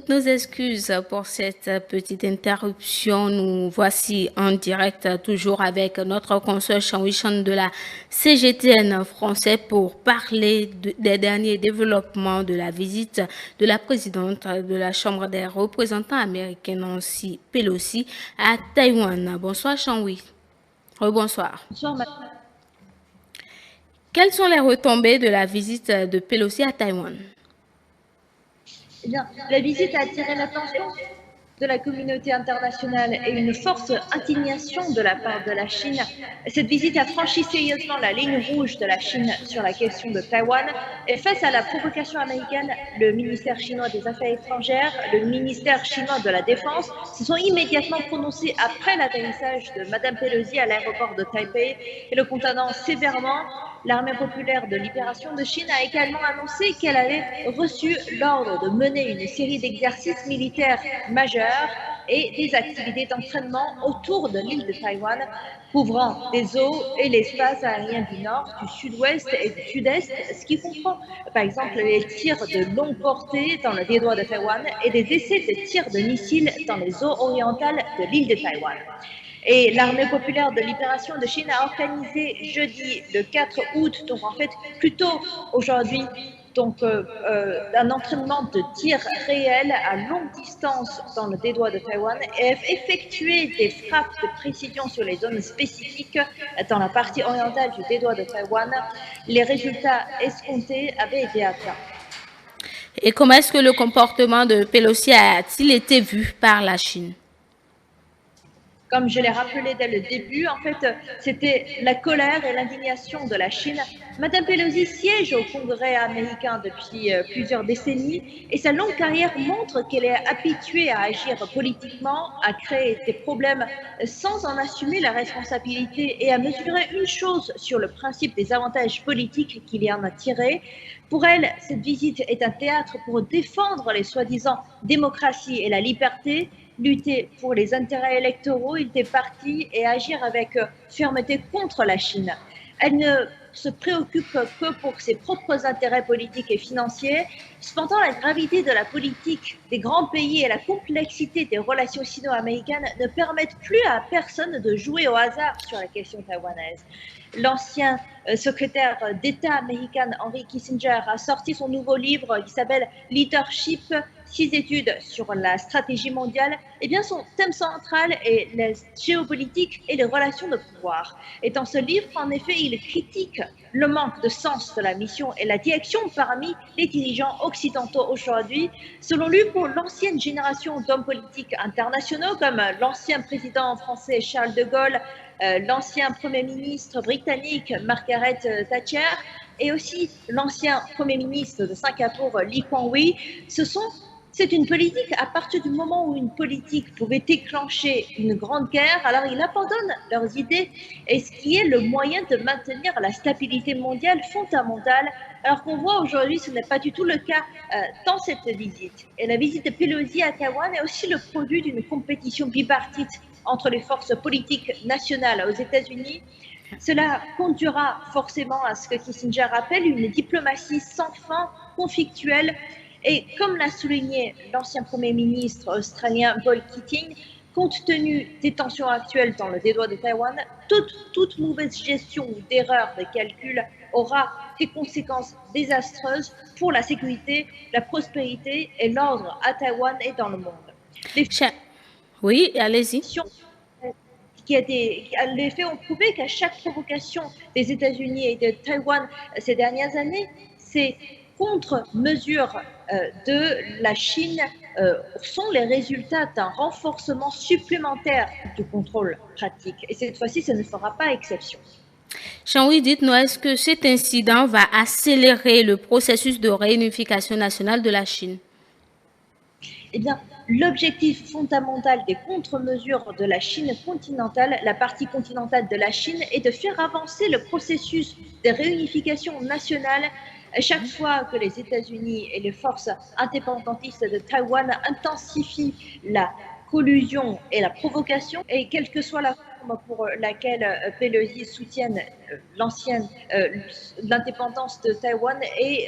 Toutes nos excuses pour cette petite interruption. Nous voici en direct toujours avec notre consoeur Chanwishan de la CGTN français pour parler des derniers développements de la visite de la présidente de la Chambre des représentants américaine Nancy Pelosi à Taïwan. Bonsoir Chanwi. Rebonsoir. Bonsoir, Quelles sont les retombées de la visite de Pelosi à Taïwan? Eh bien, la visite a attiré l'attention de la communauté internationale et une forte indignation de la part de la Chine. Cette visite a franchi sérieusement la ligne rouge de la Chine sur la question de Taïwan. Et face à la provocation américaine, le ministère chinois des Affaires étrangères, le ministère chinois de la Défense se sont immédiatement prononcés après l'atterrissage de Mme Pelosi à l'aéroport de Taipei et le condamnant sévèrement. L'armée populaire de libération de Chine a également annoncé qu'elle avait reçu l'ordre de mener une série d'exercices militaires majeurs et des activités d'entraînement autour de l'île de Taïwan, couvrant les eaux et l'espace aérien du nord, du sud-ouest et du sud-est, ce qui comprend par exemple les tirs de longue portée dans le détroit de Taïwan et des essais de tirs de missiles dans les eaux orientales de l'île de Taïwan. Et l'armée populaire de libération de Chine a organisé jeudi le 4 août, donc en fait plus tôt aujourd'hui, donc un entraînement de tir réel à longue distance dans le détroit de Taïwan et a effectué des frappes de précision sur les zones spécifiques dans la partie orientale du détroit de Taïwan. Les résultats escomptés avaient été atteints. Et comment est-ce que le comportement de Pelosi a-t-il été vu par la Chine? Comme je l'ai rappelé dès le début, en fait, c'était la colère et l'indignation de la Chine. Madame Pelosi siège au Congrès américain depuis plusieurs décennies et sa longue carrière montre qu'elle est habituée à agir politiquement, à créer des problèmes sans en assumer la responsabilité et à mesurer une chose sur le principe des avantages politiques qu'il y en a tirés. Pour elle, cette visite est un théâtre pour défendre les soi-disant démocraties et la liberté, lutter pour les intérêts électoraux des partis et agir avec fermeté contre la Chine. Elle ne se préoccupe que pour ses propres intérêts politiques et financiers. Cependant, la gravité de la politique des grands pays et la complexité des relations sino-américaines ne permettent plus à personne de jouer au hasard sur la question taïwanaise. L'ancien secrétaire d'État américain Henry Kissinger a sorti son nouveau livre qui s'appelle Leadership, 6 études sur la stratégie mondiale. Eh bien, son thème central est la géopolitique et les relations de pouvoir. Et dans ce livre, en effet, il critique le manque de sens de la mission et la direction parmi les dirigeants occidentaux aujourd'hui. Selon lui, pour l'ancienne génération d'hommes politiques internationaux, comme l'ancien président français Charles de Gaulle, l'ancien Premier ministre britannique Margaret Thatcher et aussi l'ancien Premier ministre de Singapour Lee Kuan Yew, c'est une politique, à partir du moment où une politique pouvait déclencher une grande guerre, alors ils abandonnent leurs idées, et ce qui est le moyen de maintenir la stabilité mondiale fondamentale, alors qu'on voit aujourd'hui ce n'est pas du tout le cas dans cette visite. Et la visite de Pelosi à Taïwan est aussi le produit d'une compétition bipartite entre les forces politiques nationales aux États-Unis. Cela conduira forcément à ce que Kissinger appelle une diplomatie sans fin, conflictuelle. Et comme l'a souligné l'ancien Premier ministre australien Paul Keating, compte tenu des tensions actuelles dans le détroit de Taïwan, toute mauvaise gestion ou d'erreur de calcul aura des conséquences désastreuses pour la sécurité, la prospérité et l'ordre à Taïwan et dans le monde. Oui, allez-y. Les faits ont prouvé qu'à chaque provocation des États-Unis et de Taïwan ces dernières années, ces contre-mesures de la Chine sont les résultats d'un renforcement supplémentaire du contrôle pratique. Et cette fois-ci, ce ne fera pas exception. Chanwi, dites-nous, est-ce que cet incident va accélérer le processus de réunification nationale de la Chine? Eh bien, l'objectif fondamental des contre-mesures de la Chine continentale, la partie continentale de la Chine, est de faire avancer le processus de réunification nationale chaque fois que les États-Unis et les forces indépendantistes de Taïwan intensifient la collusion et la provocation, et quelle que soit la forme pour laquelle Pelosi soutienne l'indépendance de Taïwan et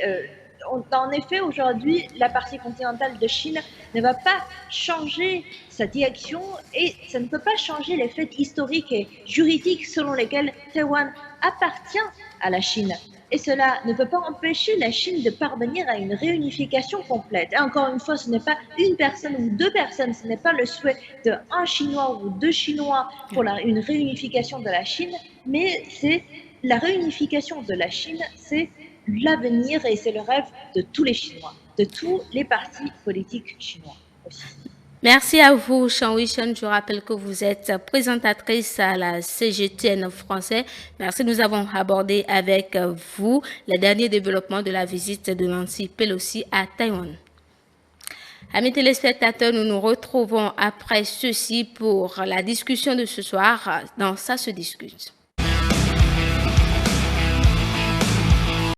en effet, aujourd'hui, la partie continentale de Chine ne va pas changer sa direction et ça ne peut pas changer les faits historiques et juridiques selon lesquels Taïwan appartient à la Chine. Et cela ne peut pas empêcher la Chine de parvenir à une réunification complète. Et encore une fois, ce n'est pas une personne ou deux personnes, ce n'est pas le souhait d'un Chinois ou deux Chinois pour une réunification de la Chine, mais c'est la réunification de la Chine, c'est l'avenir et c'est le rêve de tous les Chinois, de tous les partis politiques chinois aussi. Merci à vous, Chen Weishan. Je rappelle que vous êtes présentatrice à la CGTN français. Merci, nous avons abordé avec vous les derniers développements de la visite de Nancy Pelosi à Taïwan. Amis téléspectateurs, nous nous retrouvons après ceci pour la discussion de ce soir dans Ça se discute.